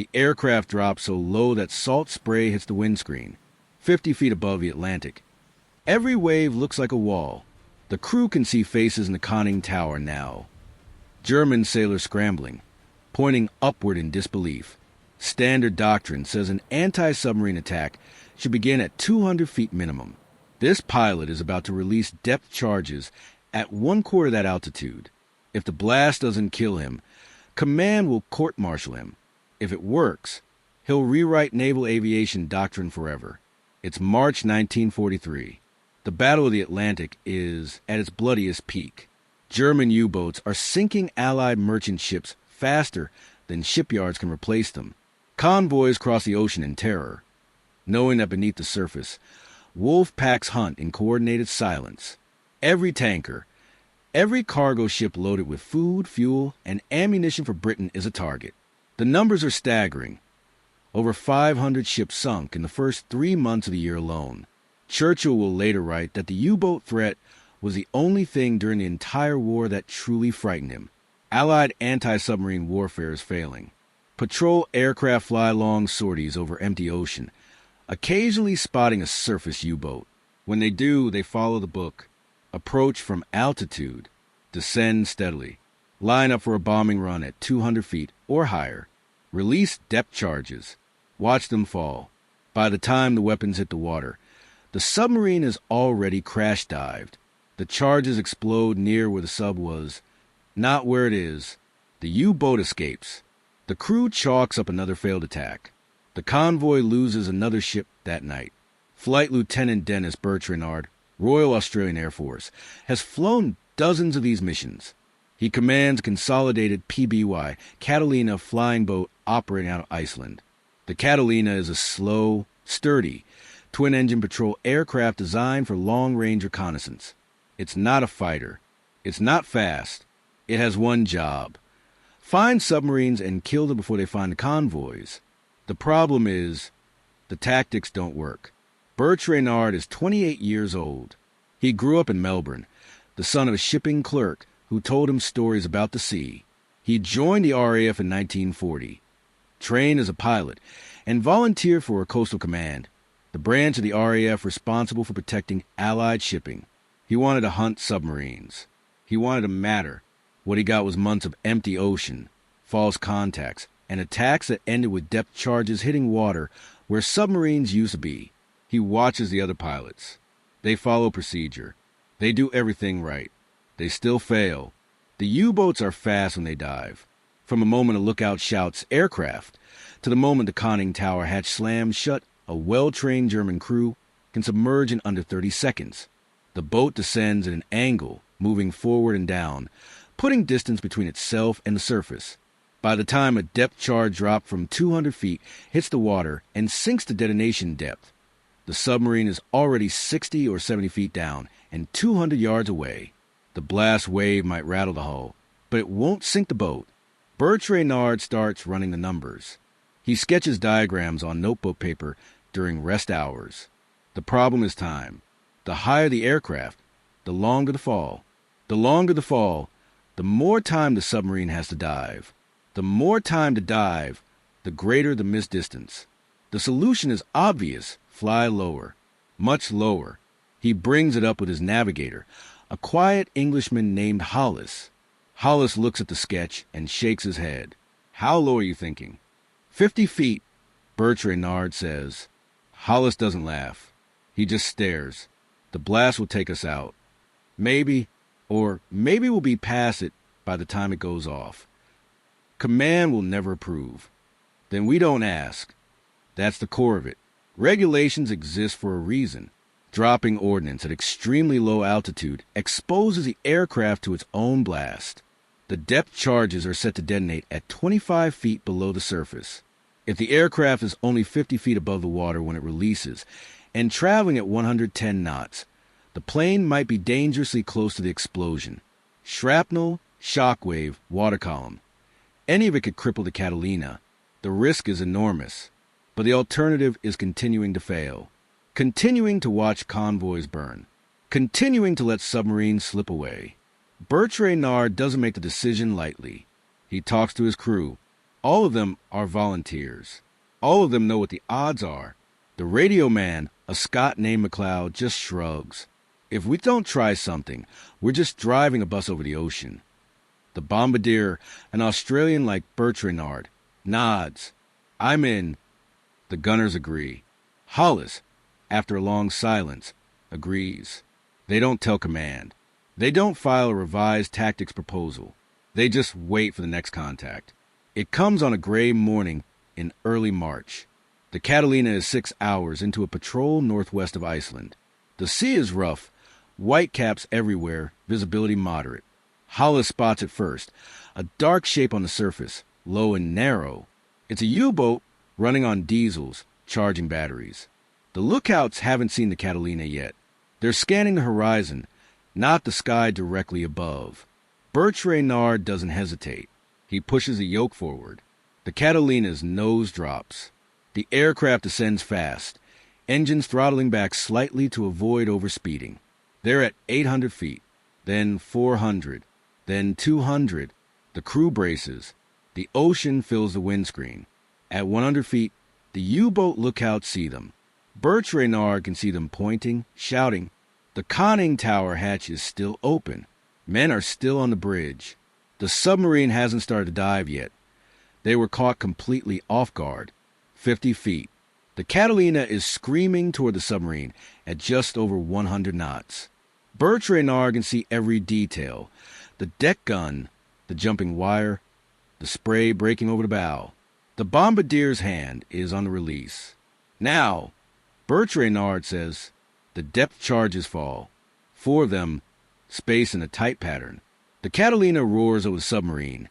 The aircraft drops so low that salt spray hits the windscreen, 50 feet above the Atlantic. Every wave looks like a wall. The crew can see faces in the conning tower now. German sailors scrambling, pointing upward in disbelief. Standard doctrine says an anti-submarine attack should begin at 200 feet minimum. This pilot is about to release depth charges at 1/4 that altitude. If the blast doesn't kill him, command will court-martial him. If it works, he'll rewrite naval aviation doctrine forever. It's March 1943. The Battle of the Atlantic is at its bloodiest peak. German U-boats are sinking Allied merchant ships faster than shipyards can replace them. Convoys cross the ocean in terror, knowing that beneath the surface, wolf packs hunt in coordinated silence. Every tanker, every cargo ship loaded with food, fuel, and ammunition for Britain is a target. The numbers are staggering. Over 500 ships sunk in the first 3 months of the year alone. Churchill will later write that the U-boat threat was the only thing during the entire war that truly frightened him. Allied anti-submarine warfare is failing. Patrol aircraft fly long sorties over empty ocean, occasionally spotting a surface U-boat. When they do, they follow the book. Approach from altitude, descend steadily, line up for a bombing run at 200 feet or higher, release depth charges, watch them fall. By the time the weapons hit the water, the submarine is already crash-dived. The charges explode near where the sub was, not where it is. The U-boat escapes. The crew chalks up another failed attack. The convoy loses another ship that night. Flight Lieutenant Denys Burch-Reynard, Royal Australian Air Force, has flown dozens of these missions. He commands a consolidated PBY Catalina flying boat operating out of Iceland. The Catalina is a slow, sturdy, twin-engine patrol aircraft designed for long-range reconnaissance. It's not a fighter. It's not fast. It has one job: find submarines and kill them before they find the convoys. The problem is, the tactics don't work. Burch-Reynard is 28 years old. He grew up in Melbourne, the son of a shipping clerk who told him stories about the sea. He joined the RAF in 1940, trained as a pilot, and volunteered for a coastal command, the branch of the RAF responsible for protecting Allied shipping. He wanted to hunt submarines. He wanted to matter. What he got was months of empty ocean, false contacts, and attacks that ended with depth charges hitting water where submarines used to be. He watches the other pilots. They follow procedure. They do everything right. They still fail. The U-boats are fast when they dive. From the moment a lookout shouts aircraft to the moment the conning tower hatch slams shut, a well-trained German crew can submerge in under 30 seconds. The boat descends at an angle, moving forward and down, putting distance between itself and the surface. By the time a depth charge drop from 200 feet hits the water and sinks to detonation depth, the submarine is already 60 or 70 feet down and 200 yards away. The blast wave might rattle the hull, but it won't sink the boat. Burch-Reynard starts running the numbers. He sketches diagrams on notebook paper during rest hours. The problem is time. The higher the aircraft, the longer the fall. The longer the fall, the more time the submarine has to dive. The more time to dive, the greater the missed distance. The solution is obvious: fly lower, much lower. He brings it up with his navigator, a quiet Englishman named Hollis. Hollis looks at the sketch and shakes his head. How low are you thinking? 50 feet, Burch-Reynard says. Hollis doesn't laugh. He just stares. The blast will take us out. Maybe, or maybe we'll be past it by the time it goes off. Command will never approve. Then we don't ask. That's the core of it. Regulations exist for a reason. Dropping ordnance at extremely low altitude exposes the aircraft to its own blast. The depth charges are set to detonate at 25 feet below the surface. If the aircraft is only 50 feet above the water when it releases, and traveling at 110 knots, the plane might be dangerously close to the explosion. Shrapnel, shockwave, water column. Any of it could cripple the Catalina. The risk is enormous, but the alternative is continuing to fail. Continuing to watch convoys burn. Continuing to let submarines slip away. Burch-Reynard doesn't make the decision lightly. He talks to his crew. All of them are volunteers. All of them know what the odds are. The radio man, a Scot named McLeod, just shrugs. If we don't try something, we're just driving a bus over the ocean. The bombardier, an Australian like Burch-Reynard, nods. I'm in. The gunners agree. Hollis, after a long silence, agrees. They don't tell command. They don't file a revised tactics proposal. They just wait for the next contact. It comes on a gray morning in early March. The Catalina is 6 hours into a patrol northwest of Iceland. The sea is rough, whitecaps everywhere, visibility moderate. Hollis spots it first, a dark shape on the surface, low and narrow. It's a U-boat running on diesels, charging batteries. The lookouts haven't seen the Catalina yet. They're scanning the horizon, not the sky directly above. Burch-Reynard doesn't hesitate. He pushes the yoke forward. The Catalina's nose drops. The aircraft descends fast, engines throttling back slightly to avoid overspeeding. They're at 800 feet, then 400, then 200. The crew braces. The ocean fills the windscreen. At 100 feet, the U-boat lookouts see them. Burch-Reynard can see them pointing, shouting. The conning tower hatch is still open. Men are still on the bridge. The submarine hasn't started to dive yet. They were caught completely off guard. 50 feet. The Catalina is screaming toward the submarine at just over 100 knots. Burch-Reynard can see every detail. The deck gun, the jumping wire, the spray breaking over the bow. The bombardier's hand is on the release. Now, Burch-Reynard says, the depth charges fall. 4 of them, space in a tight pattern. The Catalina roars over the submarine,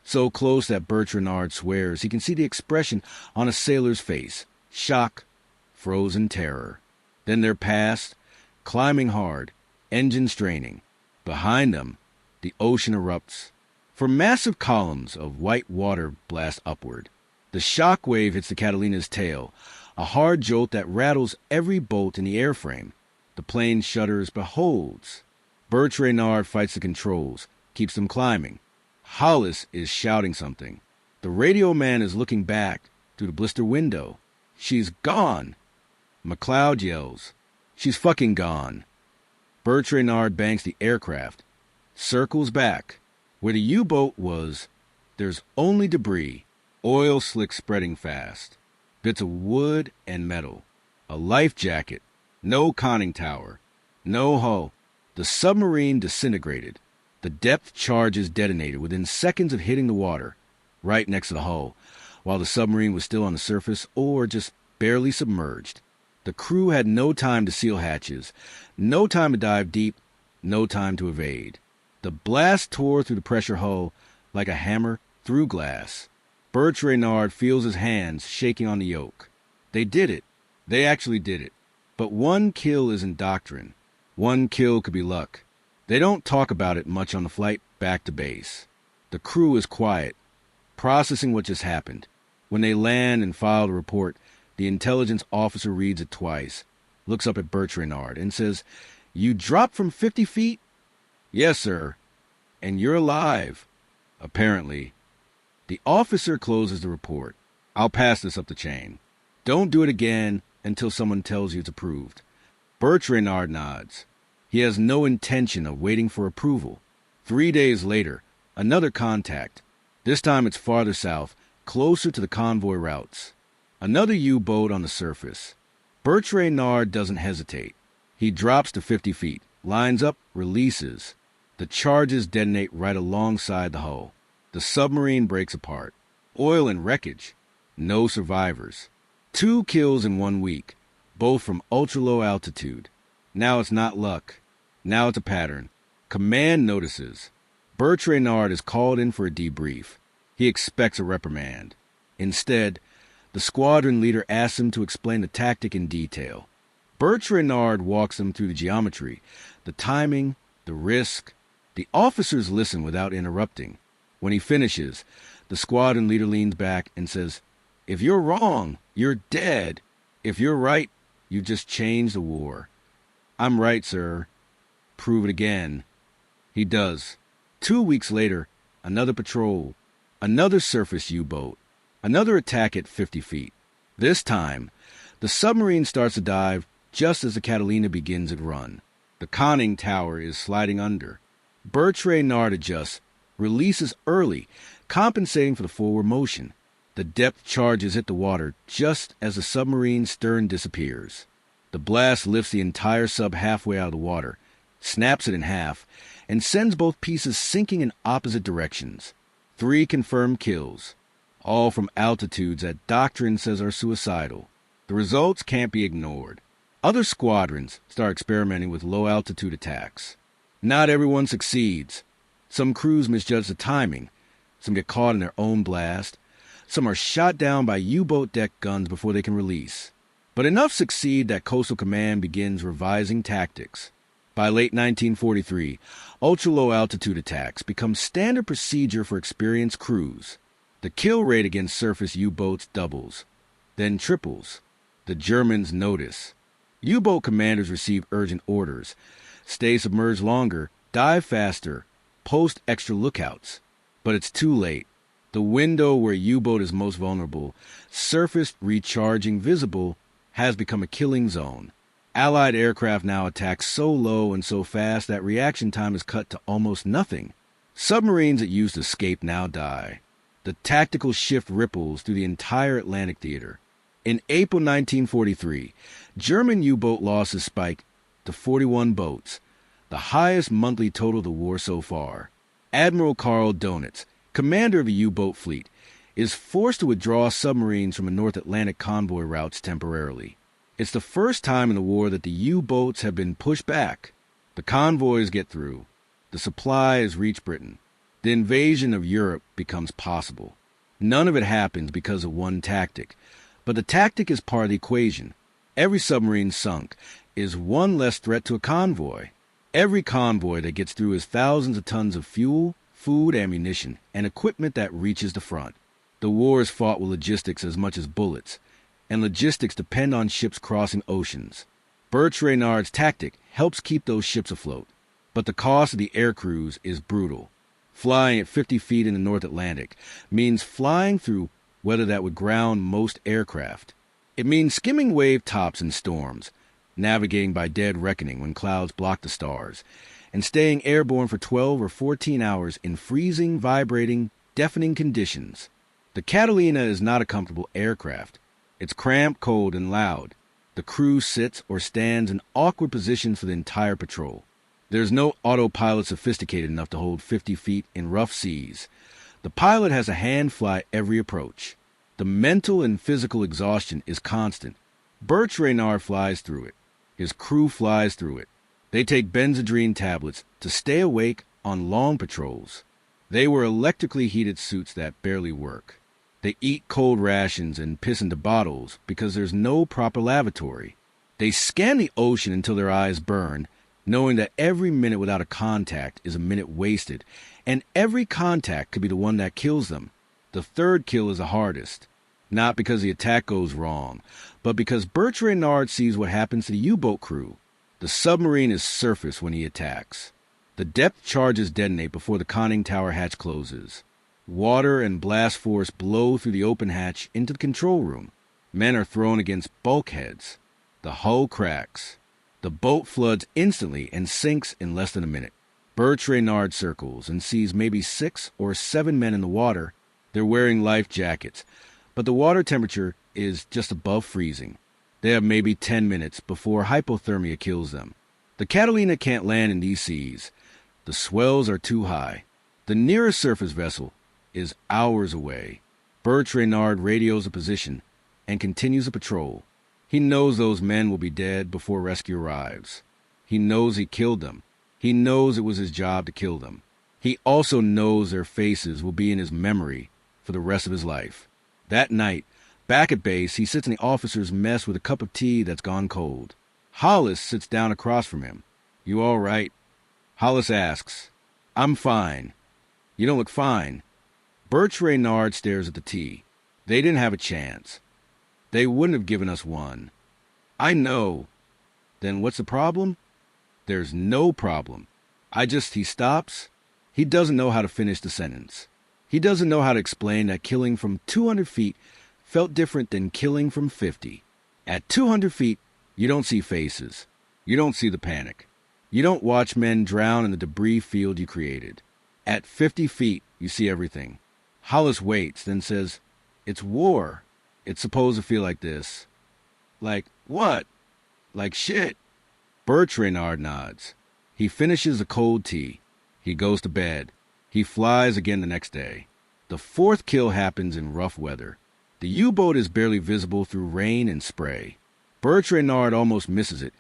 so close that Burch-Reynard swears he can see the expression on a sailor's face. Shock, frozen terror. Then they're past, climbing hard, engine straining. Behind them, the ocean erupts. For massive columns of white water blast upward. The shock wave hits the Catalina's tail, a hard jolt that rattles every bolt in the airframe. The plane shudders but holds. Burch-Reynard fights the controls, keeps them climbing. Hollis is shouting something. The radio man is looking back through the blister window. She's gone. McLeod yells. She's fucking gone. Burch-Reynard banks the aircraft, circles back. Where the U-boat was, there's only debris, oil slicks spreading fast, bits of wood and metal, a life jacket, no conning tower, no hull. The submarine disintegrated. The depth charges detonated within seconds of hitting the water, right next to the hull, while the submarine was still on the surface or just barely submerged. The crew had no time to seal hatches, no time to dive deep, no time to evade. The blast tore through the pressure hull like a hammer through glass. Burch-Reynard feels his hands shaking on the yoke. They did it. They actually did it. But one kill isn't doctrine. One kill could be luck. They don't talk about it much on the flight back to base. The crew is quiet, processing what just happened. When they land and file the report, the intelligence officer reads it twice, looks up at Burch-Reynard, and says, "You dropped from 50 feet?" "Yes, sir." "And you're alive?" "Apparently." The officer closes the report. "I'll pass this up the chain. Don't do it again until someone tells you it's approved." Burch-Reynard nods. He has no intention of waiting for approval. 3 days later, another contact. This time it's farther south, closer to the convoy routes. Another U-boat on the surface. Burch-Reynard doesn't hesitate. He drops to 50 feet, lines up, releases. The charges detonate right alongside the hull. The submarine breaks apart. Oil and wreckage. No survivors. 2 kills in 1 week, both from ultra-low altitude. Now it's not luck. Now it's a pattern. Command notices. Burch-Reynard is called in for a debrief. He expects a reprimand. Instead, the squadron leader asks him to explain the tactic in detail. Burch-Reynard walks him through the geometry, the timing, the risk. The officers listen without interrupting. When he finishes, the squadron leader leans back and says, "If you're wrong, you're dead. If you're right, you just changed the war." "I'm right, sir." "Prove it again." He does. 2 weeks later, another patrol. Another surface U-boat. Another attack at 50 feet. This time, the submarine starts to dive just as the Catalina begins its run. The conning tower is sliding under. Burch-Reynard adjusts, releases early, compensating for the forward motion. The depth charges hit the water just as the submarine's stern disappears. The blast lifts the entire sub halfway out of the water, snaps it in half, and sends both pieces sinking in opposite directions. 3 confirmed kills, all from altitudes that doctrine says are suicidal. The results can't be ignored. Other squadrons start experimenting with low-altitude attacks. Not everyone succeeds. Some crews misjudge the timing. Some get caught in their own blast. Some are shot down by U-boat deck guns before they can release. But enough succeed that Coastal Command begins revising tactics. By late 1943, ultra-low altitude attacks become standard procedure for experienced crews. The kill rate against surface U-boats doubles, then triples. The Germans notice. U-boat commanders receive urgent orders. Stay submerged longer, dive faster, post extra lookouts. But it's too late. The window where U-boat is most vulnerable, surface recharging visible, has become a killing zone. Allied aircraft now attack so low and so fast that reaction time is cut to almost nothing. Submarines that used to escape now die. The tactical shift ripples through the entire Atlantic theater. In April 1943, German U-boat losses spiked to 41 boats, the highest monthly total of the war so far. Admiral Karl Donitz, commander of the U-boat fleet, is forced to withdraw submarines from the North Atlantic convoy routes temporarily. It's the first time in the war that the U-boats have been pushed back. The convoys get through. The supplies reach Britain. The invasion of Europe becomes possible. None of it happens because of one tactic, but the tactic is part of the equation. Every submarine sunk is one less threat to a convoy. Every convoy that gets through is thousands of tons of fuel, food, ammunition, and equipment that reaches the front. The war is fought with logistics as much as bullets, and logistics depend on ships crossing oceans. Burch-Reynard's tactic helps keep those ships afloat, but the cost of the air crews is brutal. Flying at 50 feet in the North Atlantic means flying through weather that would ground most aircraft. It means skimming wave tops in storms, navigating by dead reckoning when clouds block the stars, and staying airborne for 12 or 14 hours in freezing, vibrating, deafening conditions. The Catalina is not a comfortable aircraft. It's cramped, cold, and loud. The crew sits or stands in awkward positions for the entire patrol. There's no autopilot sophisticated enough to hold 50 feet in rough seas. The pilot has a hand fly every approach. The mental and physical exhaustion is constant. Burch-Reynard flies through it. His crew flies through it. They take Benzedrine tablets to stay awake on long patrols. They wear electrically heated suits that barely work. They eat cold rations and piss into bottles because there's no proper lavatory. They scan the ocean until their eyes burn, knowing that every minute without a contact is a minute wasted, and every contact could be the one that kills them. The third kill is the hardest, not because the attack goes wrong, but because Burch-Reynard sees what happens to the U-boat crew. The submarine is surface when he attacks. The depth charges detonate before the conning tower hatch closes. Water and blast force blow through the open hatch into the control room. Men are thrown against bulkheads. The hull cracks. The boat floods instantly and sinks in less than a minute. Burch-Reynard circles and sees maybe 6 or 7 men in the water. They're wearing life jackets, but the water temperature is just above freezing. They have maybe 10 minutes before hypothermia kills them. The Catalina can't land in these seas. The swells are too high. The nearest surface vessel is hours away. Burch-Reynard radios a position and continues a patrol. He knows those men will be dead before rescue arrives. He knows he killed them. He knows it was his job to kill them. He also knows their faces will be in his memory for the rest of his life. That night, back at base, he sits in the officer's mess with a cup of tea that's gone cold. Hollis sits down across from him. "You all right?" Hollis asks. "I'm fine." "You don't look fine." Burch-Reynard stares at the tea. "They didn't have a chance. They wouldn't have given us one." "I know." "Then what's the problem?" "There's no problem. He stops. He doesn't know how to finish the sentence. He doesn't know how to explain that killing from 200 feet felt different than killing from 50. At 200 feet, you don't see faces. You don't see the panic. You don't watch men drown in the debris field you created. At 50 feet, you see everything. Hollis waits, then says, "It's war. It's supposed to feel like this." "Like what?" "Like shit." Burch-Reynard nods. He finishes a cold tea. He goes to bed. He flies again the next day. The fourth kill happens in rough weather. The U-boat is barely visible through rain and spray. Burch-Reynard almost misses it.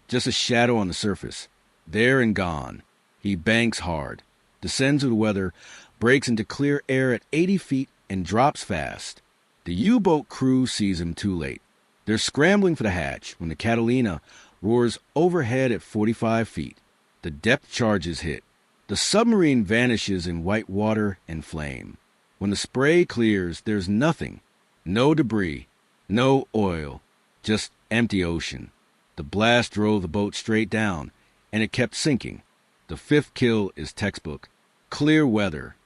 Just a shadow on the surface. There and gone. He banks hard, descends with the weather, breaks into clear air at 80 feet, and drops fast. The U-boat crew sees him too late. They're scrambling for the hatch when the Catalina roars overhead at 45 feet. The depth charges hit. The submarine vanishes in white water and flame. When the spray clears, there's nothing. No debris. No oil. Just empty ocean. The blast drove the boat straight down, and it kept sinking. The fifth kill is textbook. Clear weather.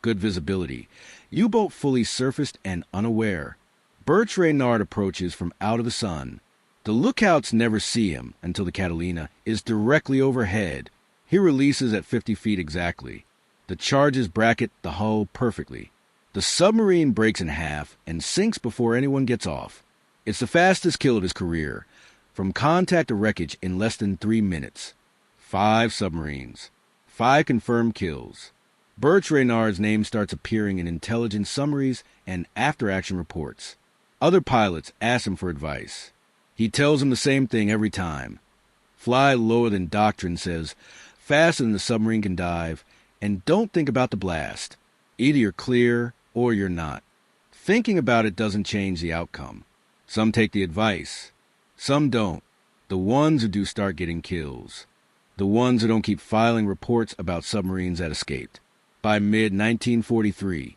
Good visibility. U-boat fully surfaced and unaware. Burch-Reynard approaches from out of the sun. The lookouts never see him until the Catalina is directly overhead. He releases at 50 feet exactly. The charges bracket the hull perfectly. The submarine breaks in half and sinks before anyone gets off. It's the fastest kill of his career, from contact to wreckage in less than 3 minutes. 5 submarines. 5 confirmed kills. Burch-Reynard's name starts appearing in intelligence summaries and after-action reports. Other pilots ask him for advice. He tells them the same thing every time. Fly lower than doctrine says, faster than the submarine can dive, and don't think about the blast. Either you're clear or you're not. Thinking about it doesn't change the outcome. Some take the advice. Some don't. The ones who do start getting kills. The ones who don't keep filing reports about submarines that escaped. By mid-1943,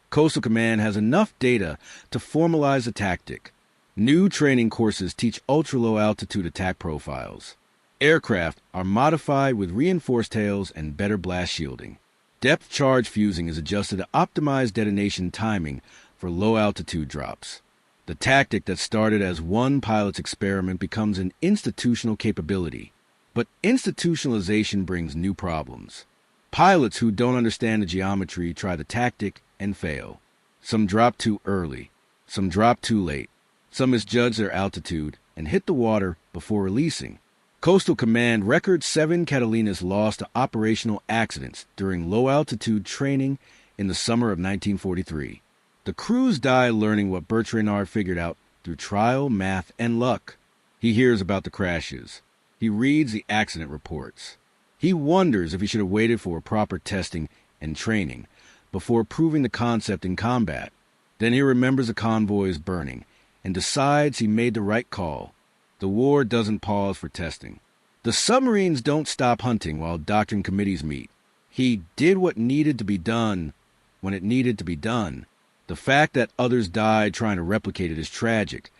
Coastal Command has enough data to formalize a tactic. New training courses teach ultra-low altitude attack profiles. Aircraft are modified with reinforced tails and better blast shielding. Depth charge fusing is adjusted to optimize detonation timing for low-altitude drops. The tactic that started as one pilot's experiment becomes an institutional capability. But institutionalization brings new problems. Pilots who don't understand the geometry try the tactic and fail. Some drop too early. Some drop too late. Some misjudge their altitude and hit the water before releasing. Coastal Command records 7 Catalinas lost to operational accidents during low-altitude training in the summer of 1943. The crews die learning what Burch-Reynard figured out through trial, math, and luck. He hears about the crashes. He reads the accident reports. He wonders if he should have waited for proper testing and training before proving the concept in combat. Then he remembers the convoys burning and decides he made the right call. The war doesn't pause for testing. The submarines don't stop hunting while doctrine committees meet. He did what needed to be done when it needed to be done. The fact that others died trying to replicate it is tragic,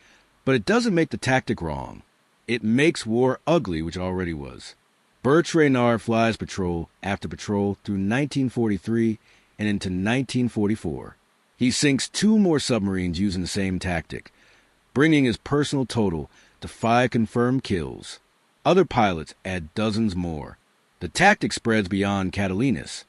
but it doesn't make the tactic wrong. It makes war ugly, which already was. Burch-Reynard flies patrol after patrol through 1943 and into 1944. He sinks 2 more submarines using the same tactic, bringing his personal total to 5 confirmed kills. Other pilots add dozens more. The tactic spreads beyond Catalinas.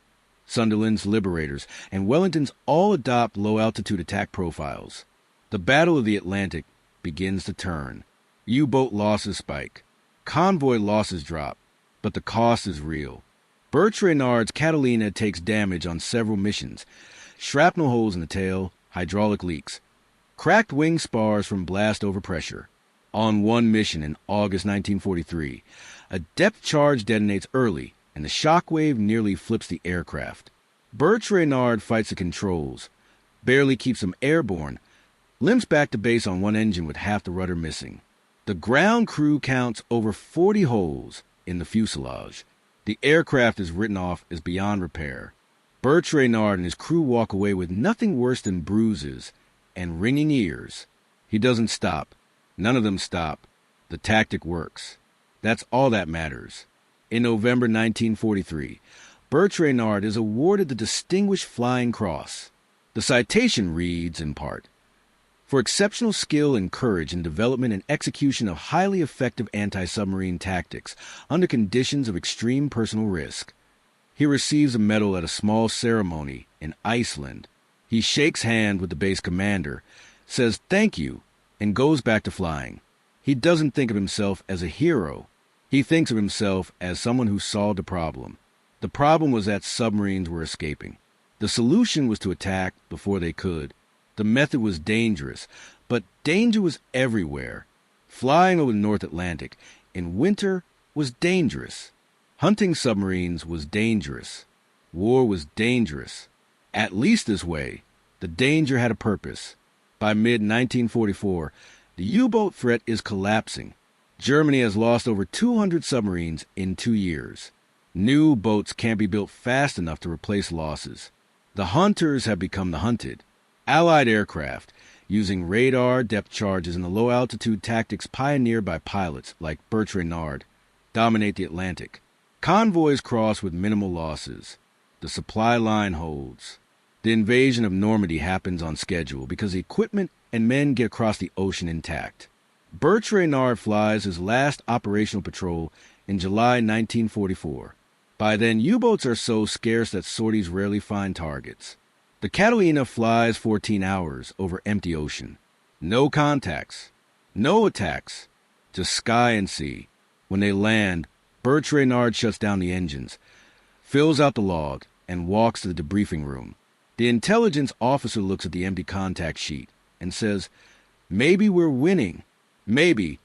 Sunderland's Liberators and Wellingtons all adopt low-altitude attack profiles. The Battle of the Atlantic begins to turn. U-boat losses spike. Convoy losses drop, but the cost is real. Burch-Reynard's Catalina takes damage on several missions. Shrapnel holes in the tail, hydraulic leaks. Cracked wing spars from blast overpressure. On one mission in August 1943, a depth charge detonates early, and the shockwave nearly flips the aircraft. Burch-Reynard fights the controls, barely keeps them airborne, limps back to base on one engine with half the rudder missing. The ground crew counts over 40 holes in the fuselage. The aircraft is written off as beyond repair. Burch-Reynard and his crew walk away with nothing worse than bruises and ringing ears. He doesn't stop. None of them stop. The tactic works. That's all that matters. In November 1943, Burch-Reynard is awarded the Distinguished Flying Cross. The citation reads, in part, "For exceptional skill and courage in development and execution of highly effective anti-submarine tactics under conditions of extreme personal risk." He receives a medal at a small ceremony in Iceland. He shakes hands with the base commander, says thank you, and goes back to flying. He doesn't think of himself as a hero. He thinks of himself as someone who solved a problem. The problem was that submarines were escaping. The solution was to attack before they could. The method was dangerous, but danger was everywhere. Flying over the North Atlantic in winter was dangerous. Hunting submarines was dangerous. War was dangerous. At least this way, the danger had a purpose. By mid-1944, the U-boat threat is collapsing. Germany has lost over 200 submarines in 2 years. New boats can't be built fast enough to replace losses. The hunters have become the hunted. Allied aircraft, using radar, depth charges, and the low-altitude tactics pioneered by pilots like Burch-Reynard, dominate the Atlantic. Convoys cross with minimal losses. The supply line holds. The invasion of Normandy happens on schedule because the equipment and men get across the ocean intact. Burch-Reynard flies his last operational patrol in July 1944. By then, U-boats are so scarce that sorties rarely find targets. The Catalina flies 14 hours over empty ocean. No contacts. No attacks. Just sky and sea. When they land, Burch-Reynard shuts down the engines, fills out the log, and walks to the debriefing room. The intelligence officer looks at the empty contact sheet and says, "Maybe we're winning. Maybe."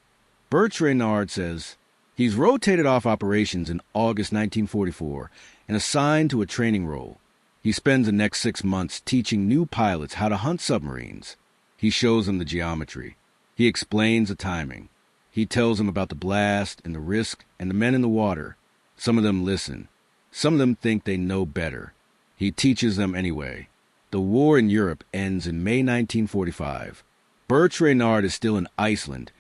Burch-Reynard says he's rotated off operations in August 1944 and assigned to a training role. He spends the next 6 months teaching new pilots how to hunt submarines. He shows them the geometry. He explains the timing. He tells them about the blast and the risk and the men in the water. Some of them listen. Some of them think they know better. He teaches them anyway. The war in Europe ends in May 1945. Burch-Reynard is still in Iceland,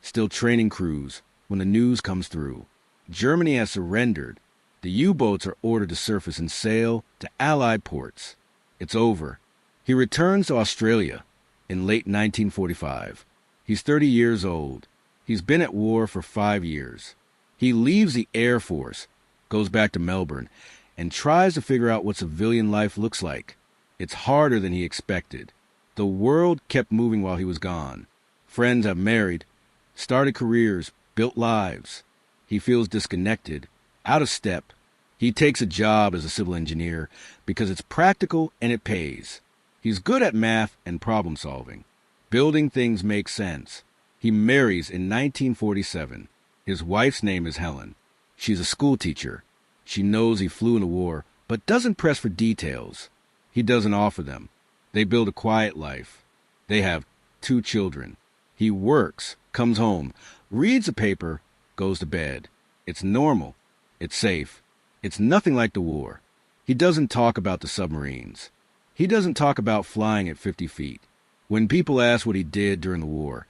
still training crews, when the news comes through. Germany has surrendered. The U-boats are ordered to surface and sail to Allied ports. It's over. He returns to Australia in late 1945. He's 30 years old. He's been at war for 5 years. He leaves the Air Force, goes back to Melbourne, and tries to figure out what civilian life looks like. It's harder than he expected. The world kept moving while he was gone. Friends have married, started careers, built lives. He feels disconnected, out of step. He takes a job as a civil engineer because it's practical and it pays. He's good at math and problem solving. Building things make sense. He marries in 1947. His wife's name is Helen. She's a school teacher. She knows he flew in the war, but doesn't press for details. He doesn't offer them. They build a quiet life. They have 2 children. He works, comes home, reads the paper, goes to bed. It's normal. It's safe. It's nothing like the war. He doesn't talk about the submarines. He doesn't talk about flying at 50 feet. When people ask what he did during the war,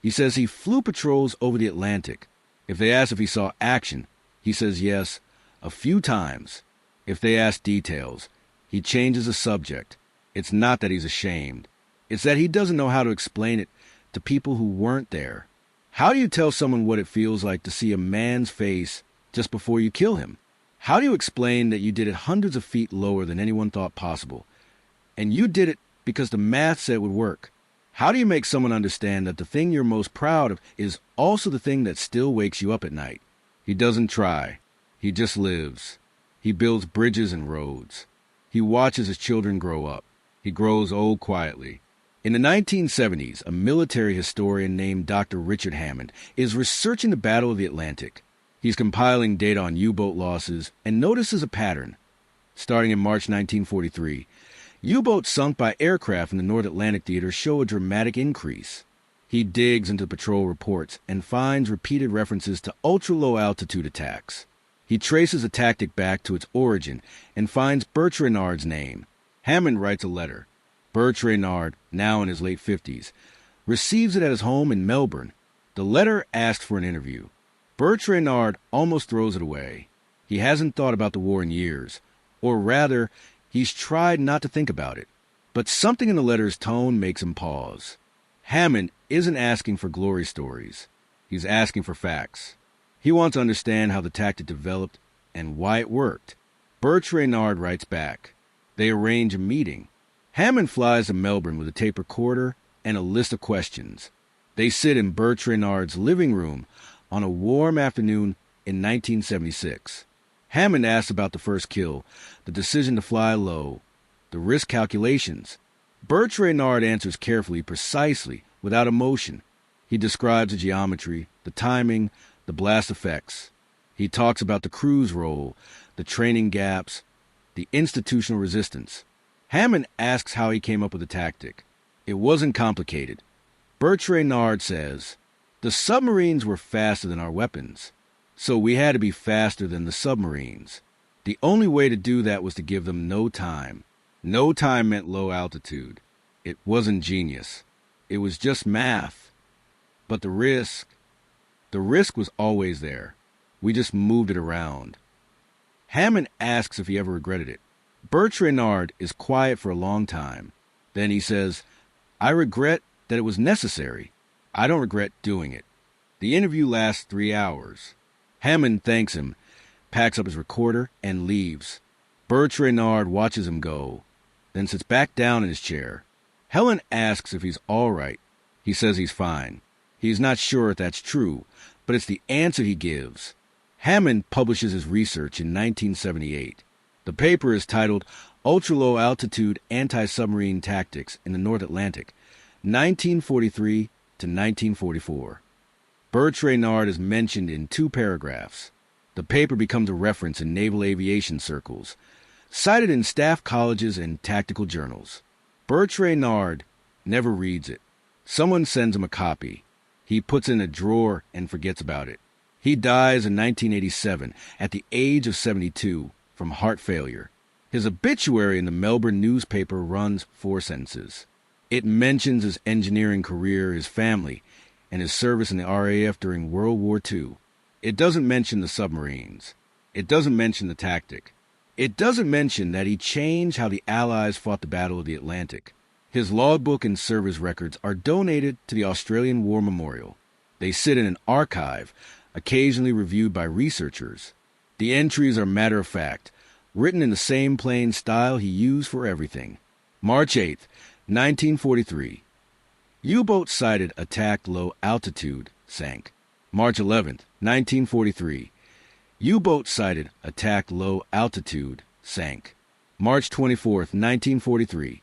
he says he flew patrols over the Atlantic. If they ask if he saw action, he says yes, a few times. If they ask details, he changes the subject. It's not that he's ashamed. It's that he doesn't know how to explain it to people who weren't there. How do you tell someone what it feels like to see a man's face just before you kill him? How do you explain that you did it hundreds of feet lower than anyone thought possible? And you did it because the math said it would work. How do you make someone understand that the thing you're most proud of is also the thing that still wakes you up at night? He doesn't try. He just lives. He builds bridges and roads. He watches his children grow up. He grows old quietly. In the 1970s, a military historian named Dr. Richard Hammond is researching the Battle of the Atlantic. He's compiling data on U-boat losses and notices a pattern. Starting in March 1943, U-boats sunk by aircraft in the North Atlantic theater show a dramatic increase. He digs into patrol reports and finds repeated references to ultra-low altitude attacks. He traces the tactic back to its origin and finds Burch-Reynard's name. Hammond writes a letter. Burch-Reynard, now in his late 50s, receives it at his home in Melbourne. The letter asks for an interview. Burch-Reynard almost throws it away. He hasn't thought about the war in years, Or rather, he's tried not to think about it. But something in the letter's tone makes him pause. Hammond isn't asking for glory stories. He's asking for facts. He wants to understand how the tactic developed and why it worked. Burch-Reynard writes back. They arrange a meeting. Hammond flies to Melbourne with a tape recorder and a list of questions. They sit in Burch-Reynard's living room on a warm afternoon in 1976. Hammond asks about the first kill, the decision to fly low, the risk calculations. Burch-Reynard answers carefully, precisely, without emotion. He describes the geometry, the timing, the blast effects. He talks about the crew's role, the training gaps, the institutional resistance. Hammond asks how he came up with the tactic. It wasn't complicated. Burch-Reynard says, the submarines were faster than our weapons, so we had to be faster than the submarines. The only way to do that was to give them no time. No time meant low altitude. It wasn't genius. It was just math. But the risk was always there. We just moved it around. Hammond asks if he ever regretted it. Burch-Reynard is quiet for a long time. Then he says, I regret that it was necessary. I don't regret doing it. The interview lasts 3 hours. Hammond thanks him, packs up his recorder, and leaves. Burch-Reynard watches him go, then sits back down in his chair. Helen asks if he's all right. He says he's fine. He's not sure if that's true, but it's the answer he gives. Hammond publishes his research in 1978. The paper is titled Ultra-Low Altitude Anti-Submarine Tactics in the North Atlantic, 1943 to 1944. Burch-Reynard is mentioned in 2 paragraphs. The paper becomes a reference in naval aviation circles, cited in staff colleges and tactical journals. Burch-Reynard never reads it. Someone sends him a copy. He puts it in a drawer and forgets about it. He dies in 1987 at the age of 72 from heart failure. His obituary in the Melbourne newspaper runs 4 sentences. It mentions his engineering career, his family, and his service in the RAF during World War II. It doesn't mention the submarines. It doesn't mention the tactic. It doesn't mention that he changed how the Allies fought the Battle of the Atlantic. His logbook and service records are donated to the Australian War Memorial. They sit in an archive, occasionally reviewed by researchers. The entries are matter-of-fact, written in the same plain style he used for everything. March 8th, 1943. U-boat sighted, attacked low altitude, sank. March 11th, 1943. U-boat sighted, attacked low altitude, sank. March 24th, 1943.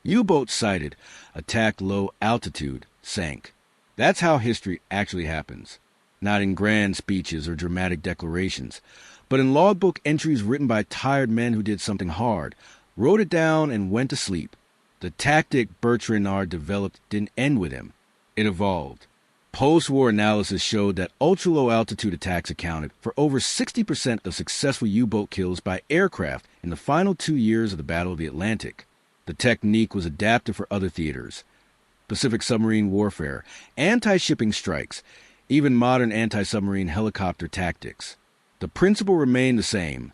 U-boat sighted, attacked low altitude, sank. That's how history actually happens. Not in grand speeches or dramatic declarations, but in logbook entries written by tired men who did something hard, wrote it down, and went to sleep. The tactic Burch-Reynard developed didn't end with him. It evolved. Post-war analysis showed that ultra-low altitude attacks accounted for over 60% of successful U-boat kills by aircraft in the final 2 years of the Battle of the Atlantic. The technique was adapted for other theaters: Pacific submarine warfare, anti-shipping strikes, even modern anti-submarine helicopter tactics. The principle remained the same: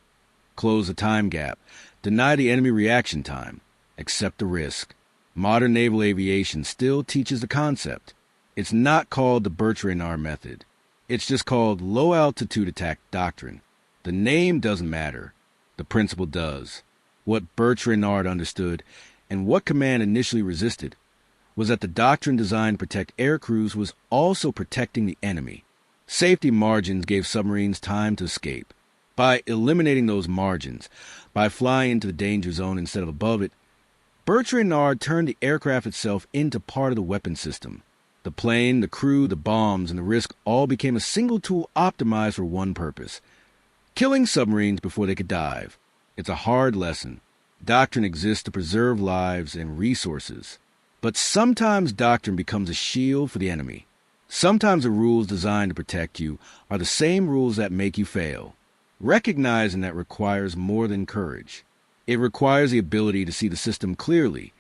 close the time gap, deny the enemy reaction time, accept the risk. Modern naval aviation still teaches the concept. It's not called the Burch-Reynard method. It's just called low-altitude attack doctrine. The name doesn't matter. The principle does. What Burch-Reynard understood, and what command initially resisted, was that the doctrine designed to protect air crews was also protecting the enemy. Safety margins gave submarines time to escape. By eliminating those margins, by flying into the danger zone instead of above it, Burch-Reynard turned the aircraft itself into part of the weapon system. The plane, the crew, the bombs, and the risk all became a single tool optimized for one purpose: killing submarines before they could dive. It's a hard lesson. Doctrine exists to preserve lives and resources. But sometimes doctrine becomes a shield for the enemy. Sometimes the rules designed to protect you are the same rules that make you fail. Recognizing that requires more than courage. It requires the ability to see the system clearly,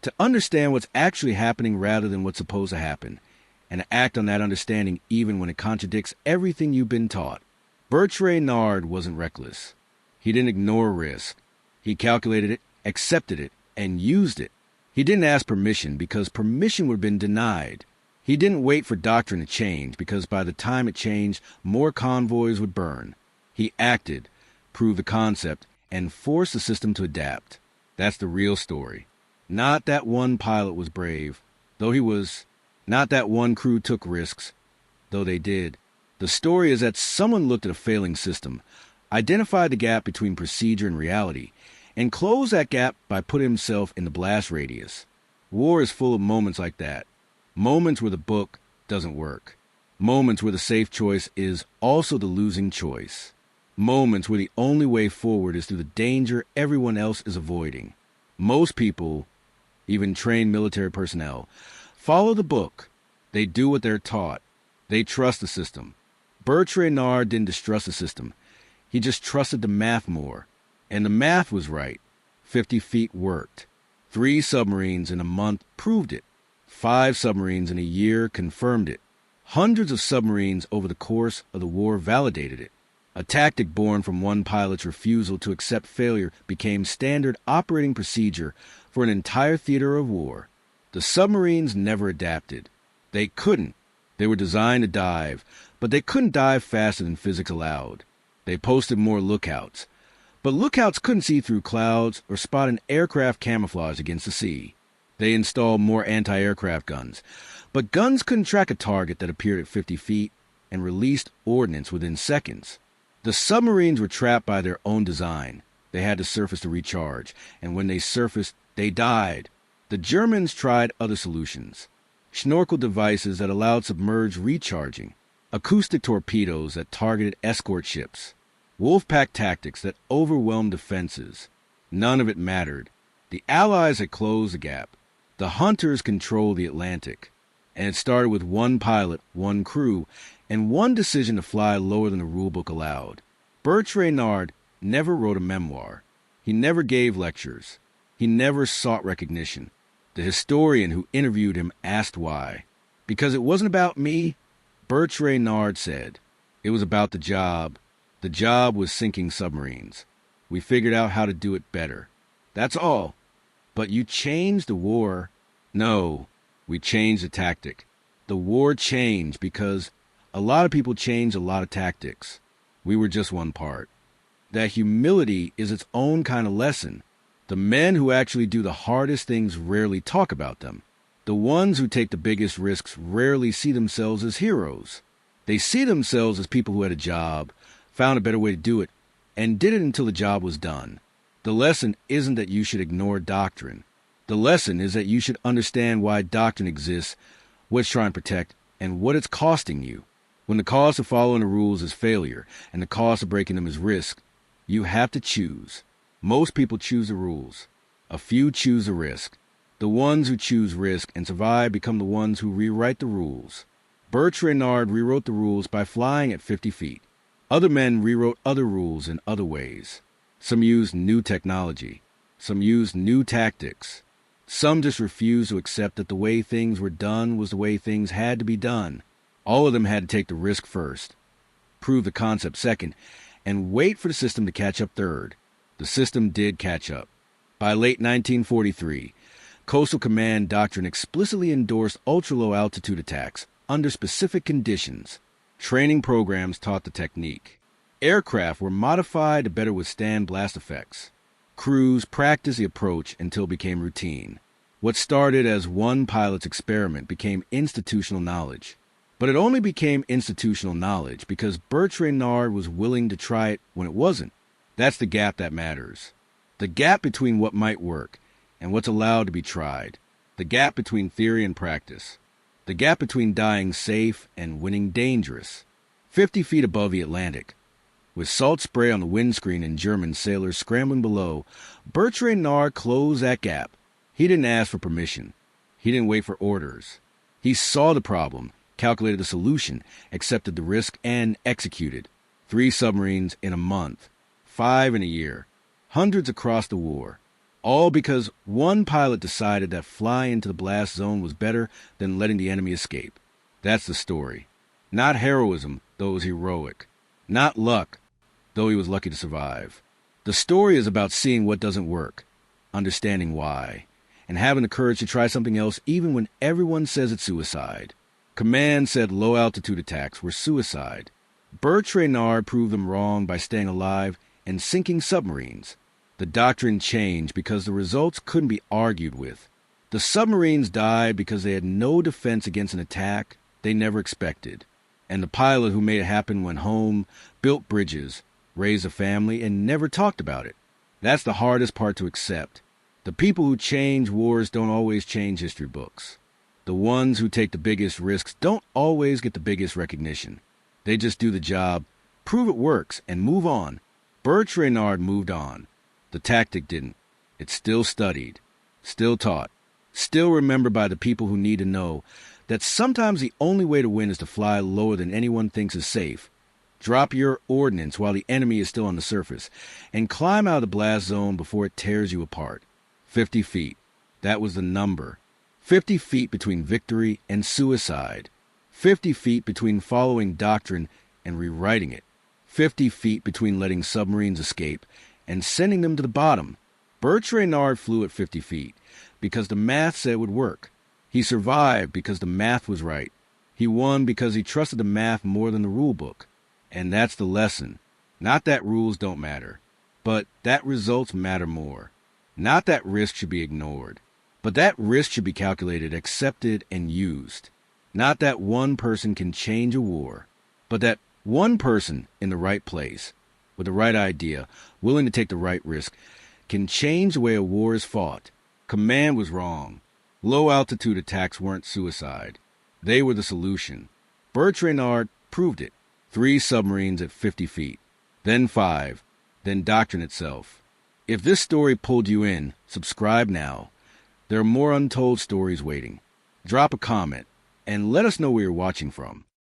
to understand what's actually happening rather than what's supposed to happen, and to act on that understanding even when it contradicts everything you've been taught. Burch-Reynard wasn't reckless. He didn't ignore risk. He calculated it, accepted it, and used it. He didn't ask permission because permission would have been denied. He didn't wait for doctrine to change because by the time it changed, more convoys would burn. He acted, proved the concept, and forced the system to adapt. That's the real story. Not that one pilot was brave, though he was. Not that one crew took risks, though they did. The story is that someone looked at a failing system, identified the gap between procedure and reality, and closed that gap by putting himself in the blast radius. War is full of moments like that. Moments where the book doesn't work. Moments where the safe choice is also the losing choice. Moments where the only way forward is through the danger everyone else is avoiding. Most people, even trained military personnel, follow the book. They do what they're taught. They trust the system. Burch-Reynard didn't distrust the system. He just trusted the math more. And the math was right. 50 feet worked. 3 submarines in a month proved it. 5 submarines in a year confirmed it. Hundreds of submarines over the course of the war validated it. A tactic born from one pilot's refusal to accept failure became standard operating procedure for an entire theater of war. The submarines never adapted. They couldn't. They were designed to dive, but they couldn't dive faster than physics allowed. They posted more lookouts. But lookouts couldn't see through clouds or spot an aircraft camouflage against the sea. They installed more anti-aircraft guns. But guns couldn't track a target that appeared at 50 feet and released ordnance within seconds. The submarines were trapped by their own design. They had to surface to recharge, and when they surfaced, they died. The Germans tried other solutions. Snorkel devices that allowed submerged recharging. Acoustic torpedoes that targeted escort ships. Wolfpack tactics that overwhelmed defenses. None of it mattered. The Allies had closed the gap. The hunters controlled the Atlantic. And it started with one pilot, one crew, and one decision to fly lower than the rulebook allowed. Burch-Reynard never wrote a memoir. He never gave lectures. He never sought recognition. The historian who interviewed him asked why. Because it wasn't about me, Burch-Reynard said. It was about the job. The job was sinking submarines. We figured out how to do it better. That's all. But you changed the war. No, we changed the tactic. The war changed because a lot of people changed a lot of tactics. We were just one part. That humility is its own kind of lesson. The men who actually do the hardest things rarely talk about them. The ones who take the biggest risks rarely see themselves as heroes. They see themselves as people who had a job, found a better way to do it, and did it until the job was done. The lesson isn't that you should ignore doctrine. The lesson is that you should understand why doctrine exists, what it's trying to protect, and what it's costing you. When the cost of following the rules is failure, and the cost of breaking them is risk, you have to choose. Most people choose the rules. A few choose the risk. The ones who choose risk and survive become the ones who rewrite the rules. Burch-Reynard rewrote the rules by flying at 50 feet. Other men rewrote other rules in other ways. Some used new technology. Some used new tactics. Some just refused to accept that the way things were done was the way things had to be done. All of them had to take the risk first, prove the concept second, and wait for the system to catch up third. The system did catch up. By late 1943, Coastal Command doctrine explicitly endorsed ultra-low altitude attacks under specific conditions. Training programs taught the technique. Aircraft were modified to better withstand blast effects. Crews practiced the approach until it became routine. What started as one pilot's experiment became institutional knowledge. But it only became institutional knowledge because Burch-Reynard was willing to try it when it wasn't. That's the gap that matters. The gap between what might work and what's allowed to be tried. The gap between theory and practice. The gap between dying safe and winning dangerous. 50 feet above the Atlantic, with salt spray on the windscreen and German sailors scrambling below, Burch-Reynard closed that gap. He didn't ask for permission. He didn't wait for orders. He saw the problem, calculated the solution, accepted the risk, and executed. 3 submarines in a month. 5 in a year. Hundreds across the war. All because one pilot decided that flying into the blast zone was better than letting the enemy escape. That's the story. Not heroism, though it was heroic. Not luck, though he was lucky to survive. The story is about seeing what doesn't work, understanding why, and having the courage to try something else even when everyone says it's suicide. Command said low-altitude attacks were suicide. Burch-Reynard proved them wrong by staying alive and sinking submarines. The doctrine changed because the results couldn't be argued with. The submarines died because they had no defense against an attack they never expected. And the pilot who made it happen went home, built bridges, raised a family, and never talked about it. That's the hardest part to accept. The people who change wars don't always change history books. The ones who take the biggest risks don't always get the biggest recognition. They just do the job, prove it works, and move on. Burch-Reynard moved on. The tactic didn't. It's still studied, still taught, still remembered by the people who need to know that sometimes the only way to win is to fly lower than anyone thinks is safe. Drop your ordnance while the enemy is still on the surface, and climb out of the blast zone before it tears you apart. 50 feet. That was the number. 50 feet between victory and suicide. 50 feet between following doctrine and rewriting it. 50 feet between letting submarines escape and sending them to the bottom. Burch-Reynard flew at 50 feet because the math said it would work. He survived because the math was right. He won because he trusted the math more than the rulebook. And that's the lesson. Not that rules don't matter, but that results matter more. Not that risk should be ignored, but that risk should be calculated, accepted, and used. Not that one person can change a war, but that one person in the right place, with the right idea, willing to take the right risk, can change the way a war is fought. Command was wrong. Low-altitude attacks weren't suicide. They were the solution. Burch-Reynard proved it. 3 submarines at 50 feet, then 5, then doctrine itself. If this story pulled you in, subscribe now. There are more untold stories waiting. Drop a comment, and let us know where you're watching from.